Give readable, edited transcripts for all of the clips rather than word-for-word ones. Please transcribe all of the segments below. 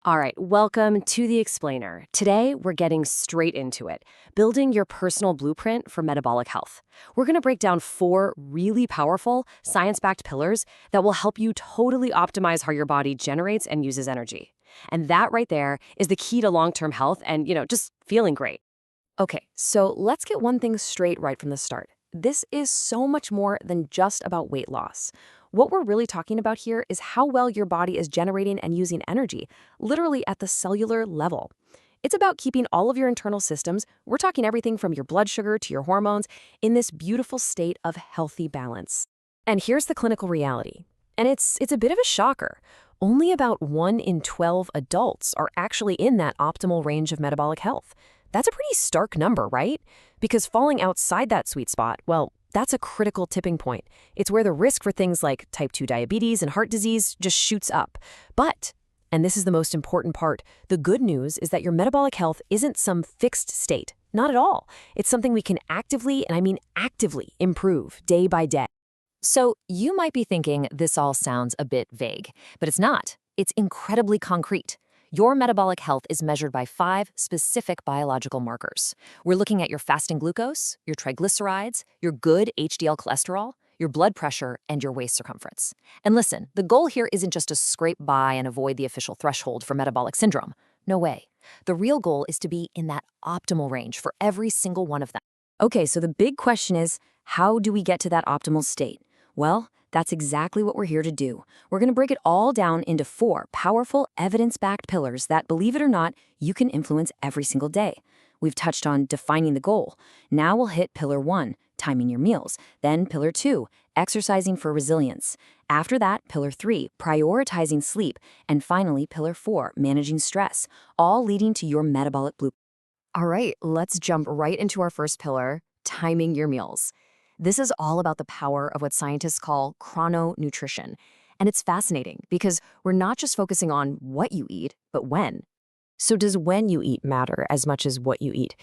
All right, welcome to The Explainer. Today, we're getting straight into it, building your personal blueprint for metabolic health. We're going to break down 4 really powerful, science-backed pillars that will help you totally optimize how your body generates and uses energy. And that right there is the key to long-term health and, just feeling great. Okay, so let's get one thing straight right from the start. This is so much more than just about weight loss. What we're really talking about here is how well your body is generating and using energy, literally at the cellular level. It's about keeping all of your internal systems, we're talking everything from your blood sugar to your hormones, in this beautiful state of healthy balance. And here's the clinical reality. And it's a bit of a shocker. Only about 1 in 12 adults are actually in that optimal range of metabolic health. That's a pretty stark number, right? Because falling outside that sweet spot, well, that's a critical tipping point. It's where the risk for things like type 2 diabetes and heart disease just shoots up. But, and this is the most important part, the good news is that your metabolic health isn't some fixed state. Not at all. It's something we can actively, and I mean actively, improve day by day. So you might be thinking this all sounds a bit vague, but it's not. It's incredibly concrete. Your metabolic health is measured by 5 specific biological markers. We're looking at your fasting glucose, your triglycerides, your good HDL cholesterol, your blood pressure, and your waist circumference. And listen, the goal here isn't just to scrape by and avoid the official threshold for metabolic syndrome. No way. The real goal is to be in that optimal range for every single one of them. Okay, so the big question is, how do we get to that optimal state? Well, that's exactly what we're here to do. We're going to break it all down into 4 powerful, evidence-backed pillars that, believe it or not, you can influence every single day. We've touched on defining the goal. Now we'll hit pillar 1, timing your meals. Then pillar 2, exercising for resilience. After that, pillar 3, prioritizing sleep. And finally, pillar 4, managing stress, all leading to your metabolic blueprint. All right, let's jump right into our first pillar, timing your meals. This is all about the power of what scientists call chrononutrition. And it's fascinating because we're not just focusing on what you eat, but when. So does when you eat matter as much as what you eat?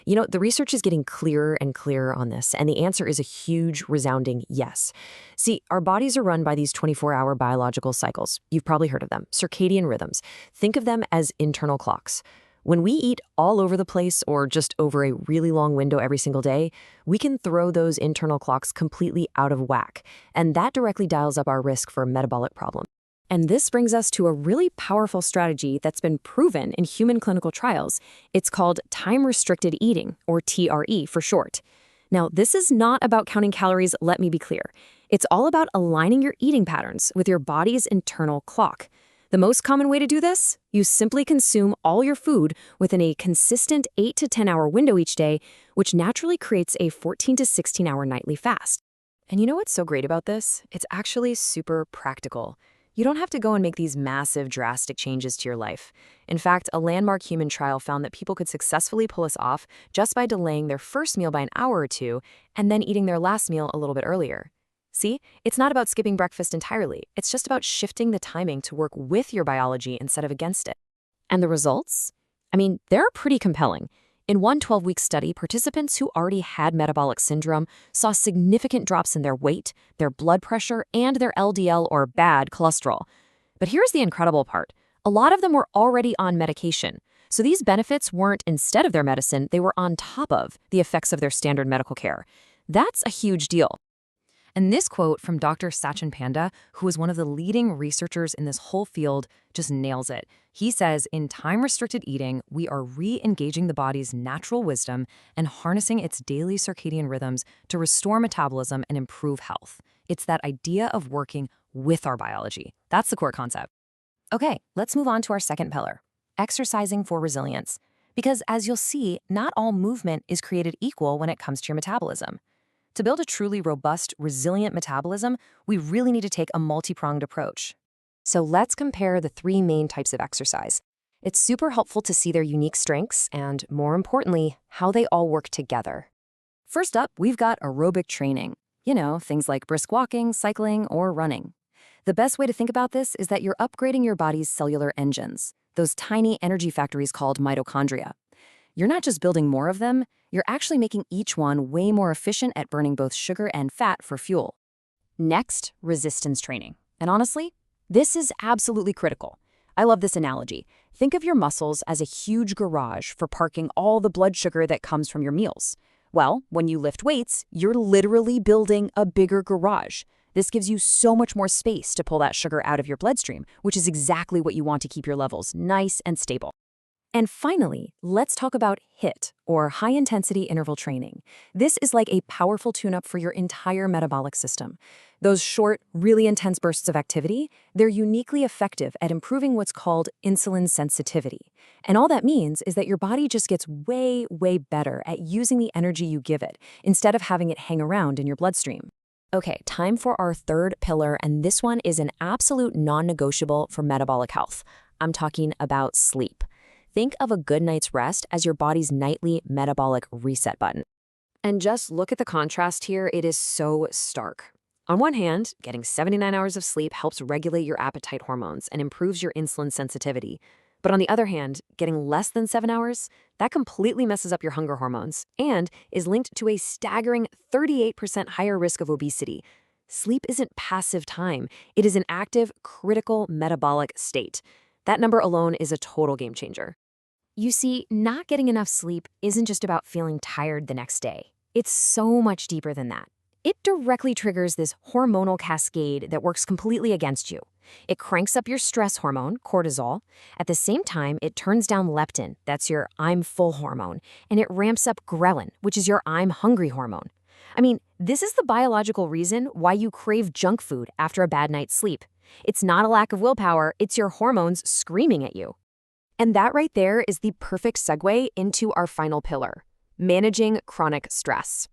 The research is getting clearer and clearer on this, and the answer is a huge, resounding yes. See, our bodies are run by these 24-hour biological cycles. You've probably heard of them, circadian rhythms. Think of them as internal clocks. When we eat all over the place or just over a really long window every single day, we can throw those internal clocks completely out of whack, and that directly dials up our risk for metabolic problems. And this brings us to a really powerful strategy that's been proven in human clinical trials. It's called time-restricted eating, or TRE for short. Now, this is not about counting calories, let me be clear. It's all about aligning your eating patterns with your body's internal clock. The most common way to do this? You simply consume all your food within a consistent 8 to 10 hour window each day, which naturally creates a 14 to 16 hour nightly fast. And you know what's so great about this? It's actually super practical. You don't have to go and make these massive, drastic changes to your life. In fact, a landmark human trial found that people could successfully pull this off just by delaying their first meal by an hour or 2 and then eating their last meal a little bit earlier. See, it's not about skipping breakfast entirely. It's just about shifting the timing to work with your biology instead of against it. And the results? They're pretty compelling. In one 12-week study, participants who already had metabolic syndrome saw significant drops in their weight, their blood pressure, and their LDL or bad cholesterol. But here's the incredible part. A lot of them were already on medication. So these benefits weren't instead of their medicine, they were on top of the effects of their standard medical care. That's a huge deal. And this quote from Dr. Sachin Panda, who is one of the leading researchers in this whole field, just nails it. He says, in time-restricted eating, we are re-engaging the body's natural wisdom and harnessing its daily circadian rhythms to restore metabolism and improve health. It's that idea of working with our biology. That's the core concept. Okay, let's move on to our second pillar, exercising for resilience. Because as you'll see, not all movement is created equal when it comes to your metabolism. To build a truly robust, resilient metabolism, we really need to take a multi-pronged approach. So let's compare the 3 main types of exercise. It's super helpful to see their unique strengths and, more importantly, how they all work together. First up, we've got aerobic training. Things like brisk walking, cycling, or running. The best way to think about this is that you're upgrading your body's cellular engines, those tiny energy factories called mitochondria. You're not just building more of them, you're actually making each one way more efficient at burning both sugar and fat for fuel. Next, resistance training. And honestly, this is absolutely critical. I love this analogy. Think of your muscles as a huge garage for parking all the blood sugar that comes from your meals. Well, when you lift weights, you're literally building a bigger garage. This gives you so much more space to pull that sugar out of your bloodstream, which is exactly what you want to keep your levels nice and stable. And finally, let's talk about HIIT, or high-intensity interval training. This is like a powerful tune-up for your entire metabolic system. Those short, really intense bursts of activity, they're uniquely effective at improving what's called insulin sensitivity. And all that means is that your body just gets way, way better at using the energy you give it, instead of having it hang around in your bloodstream. Okay, time for our third pillar, and this one is an absolute non-negotiable for metabolic health. I'm talking about sleep. Think of a good night's rest as your body's nightly metabolic reset button. And just look at the contrast here, it is so stark. On one hand, getting 79 hours of sleep helps regulate your appetite hormones and improves your insulin sensitivity. But on the other hand, getting less than 7 hours, that completely messes up your hunger hormones and is linked to a staggering 38% higher risk of obesity. Sleep isn't passive time, it is an active, critical metabolic state. That number alone is a total game changer. You see, not getting enough sleep isn't just about feeling tired the next day. It's so much deeper than that. It directly triggers this hormonal cascade that works completely against you. It cranks up your stress hormone, cortisol. At the same time, it turns down leptin, that's your I'm full hormone, and it ramps up ghrelin, which is your I'm hungry hormone. I mean, this is the biological reason why you crave junk food after a bad night's sleep. It's not a lack of willpower, it's your hormones screaming at you. And that right there is the perfect segue into our final pillar, managing chronic stress.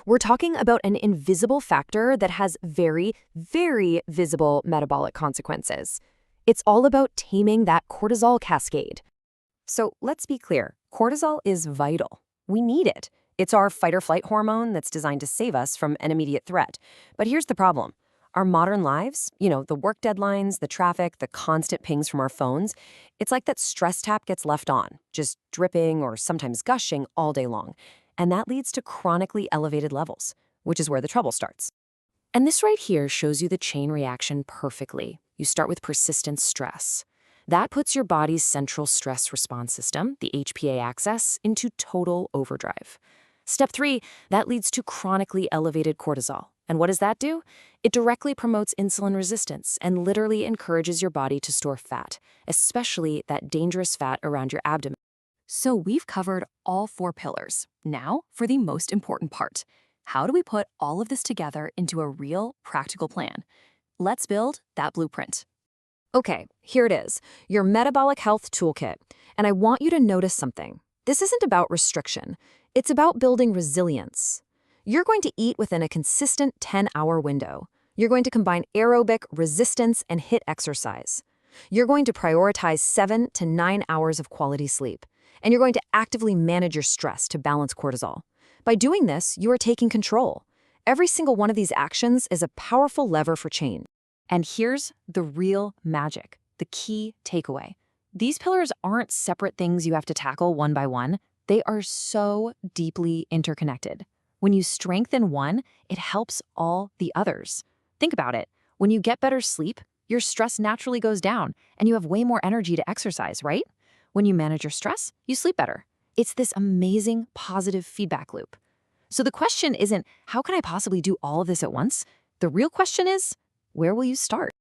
We're talking about an invisible factor that has very, very visible metabolic consequences. It's all about taming that cortisol cascade. So let's be clear, cortisol is vital. We need it. It's our fight or flight hormone that's designed to save us from an immediate threat. But here's the problem. Our modern lives, the work deadlines, the traffic, the constant pings from our phones, it's like that stress tap gets left on, just dripping or sometimes gushing all day long. And that leads to chronically elevated levels, which is where the trouble starts. And this right here shows you the chain reaction perfectly. You start with persistent stress. That puts your body's central stress response system, the HPA axis, into total overdrive. Step 3, that leads to chronically elevated cortisol. And what does that do? It directly promotes insulin resistance and literally encourages your body to store fat, especially that dangerous fat around your abdomen. So we've covered all 4 pillars. Now for the most important part. How do we put all of this together into a real, practical plan? Let's build that blueprint. Okay, here it is, your metabolic health toolkit. And I want you to notice something. This isn't about restriction. It's about building resilience. You're going to eat within a consistent 10-hour window. You're going to combine aerobic, resistance, and HIIT exercise. You're going to prioritize 7 to 9 hours of quality sleep. And you're going to actively manage your stress to balance cortisol. By doing this, you are taking control. Every single one of these actions is a powerful lever for change. And here's the real magic, the key takeaway. These pillars aren't separate things you have to tackle one by one. They are so deeply interconnected. When you strengthen one, it helps all the others. Think about it. When you get better sleep, your stress naturally goes down, and you have way more energy to exercise, right? When you manage your stress, you sleep better. It's this amazing positive feedback loop. So the question isn't, how can I possibly do all of this at once? The real question is, where will you start?